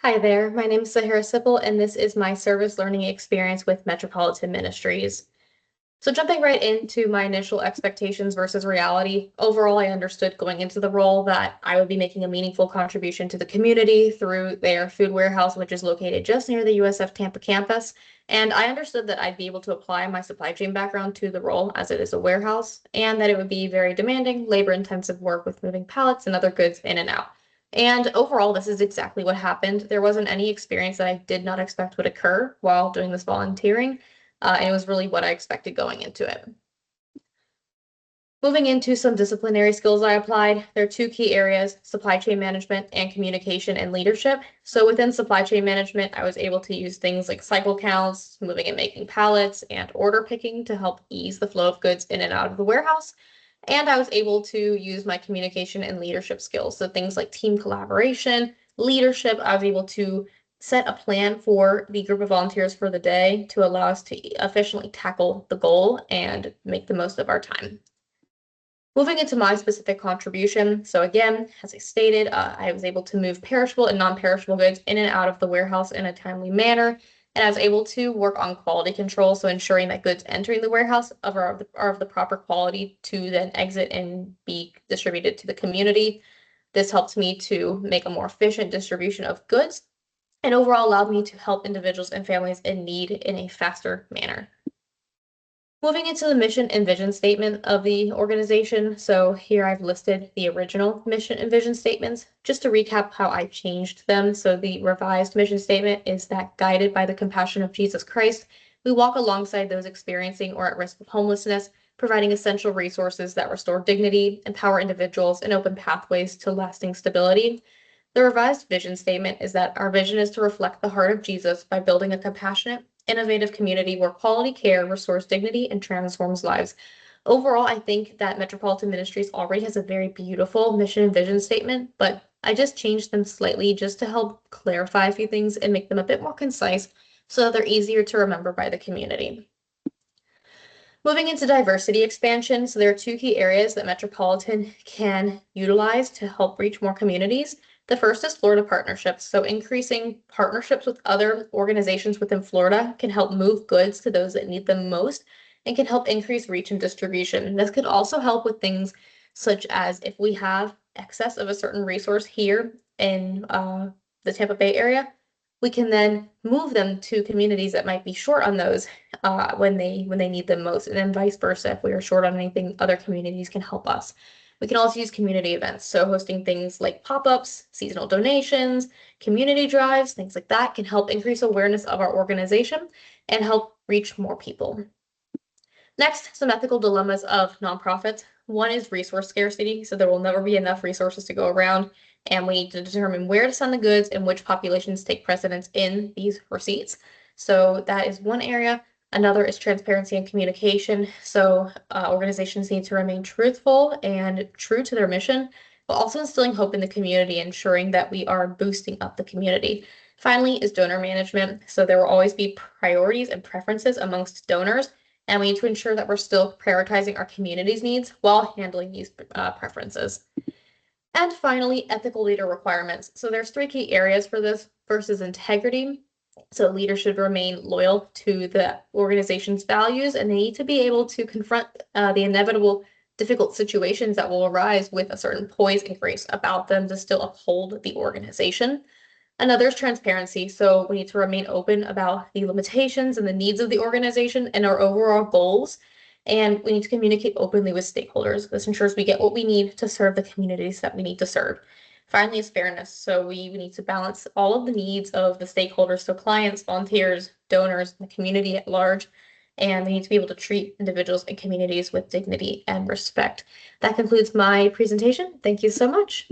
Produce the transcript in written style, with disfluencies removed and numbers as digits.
Hi there, my name is Sipple, and this is my service learning experience with Metropolitan Ministries. So jumping right into my initial expectations versus reality, overall, I understood going into the role that I would be making a meaningful contribution to the community through their food warehouse, which is located just near the USF Tampa campus. And I understood that I'd be able to apply my supply chain background to the role as it is a warehouse, and that it would be very demanding, labor-intensive work with moving pallets and other goods in and out. And overall, this is exactly what happened. There wasn't any experience that I did not expect would occur while doing this volunteering. And it was really what I expected going into it. Moving into some disciplinary skills I applied, there are two key areas, supply chain management and communication and leadership. So within supply chain management, I was able to use things like cycle counts, moving and making pallets, and order picking to help ease the flow of goods in and out of the warehouse. And I was able to use my communication and leadership skills. So things like team collaboration, leadership, I was able to set a plan for the group of volunteers for the day to allow us to efficiently tackle the goal and make the most of our time. Moving into my specific contribution, so again, as I stated, I was able to move perishable and non-perishable goods in and out of the warehouse in a timely manner, and I was able to work on quality control, so ensuring that goods entering the warehouse are of the proper quality to then exit and be distributed to the community. This helps me to make a more efficient distribution of goods and overall allowed me to help individuals and families in need in a faster manner. Moving into the mission and vision statement of the organization. So here I've listed the original mission and vision statements. Just to recap how I changed them. So the revised mission statement is that guided by the compassion of Jesus Christ, we walk alongside those experiencing or at risk of homelessness, providing essential resources that restore dignity, empower individuals, and open pathways to lasting stability. The revised vision statement is that our vision is to reflect the heart of Jesus by building a compassionate, innovative community where quality care restores dignity and transforms lives. Overall, I think that Metropolitan Ministries already has a very beautiful mission and vision statement, but I just changed them slightly just to help clarify a few things and make them a bit more concise so that they're easier to remember by the community. Moving into diversity expansion, so there are two key areas that Metropolitan can utilize to help reach more communities. The first is Florida partnerships. So increasing partnerships with other organizations within Florida can help move goods to those that need them most and can help increase reach and distribution. This could also help with things such as if we have excess of a certain resource here in the Tampa Bay area, we can then move them to communities that might be short on those when they need them most, and then vice versa. If we are short on anything, other communities can help us. We can also use community events, so hosting things like pop-ups, seasonal donations, community drives, things like that can help increase awareness of our organization and help reach more people. Next, some ethical dilemmas of nonprofits. One is resource scarcity, so there will never be enough resources to go around, and we need to determine where to send the goods and which populations take precedence in these receipts. So that is one area. Another is transparency and communication. So organizations need to remain truthful and true to their mission, but also instilling hope in the community, ensuring that we are boosting up the community. Finally is donor management. So there will always be priorities and preferences amongst donors, and we need to ensure that we're still prioritizing our community's needs while handling these preferences. And finally, ethical leader requirements. So there's three key areas for this. First is integrity. So leaders should remain loyal to the organization's values, and they need to be able to confront the inevitable difficult situations that will arise with a certain poise and grace about them to still uphold the organization. Another is transparency. So we need to remain open about the limitations and the needs of the organization and our overall goals. And we need to communicate openly with stakeholders. This ensures we get what we need to serve the communities that we need to serve. Finally is fairness. So we need to balance all of the needs of the stakeholders, so clients, volunteers, donors, and the community at large. And we need to be able to treat individuals and communities with dignity and respect. That concludes my presentation. Thank you so much.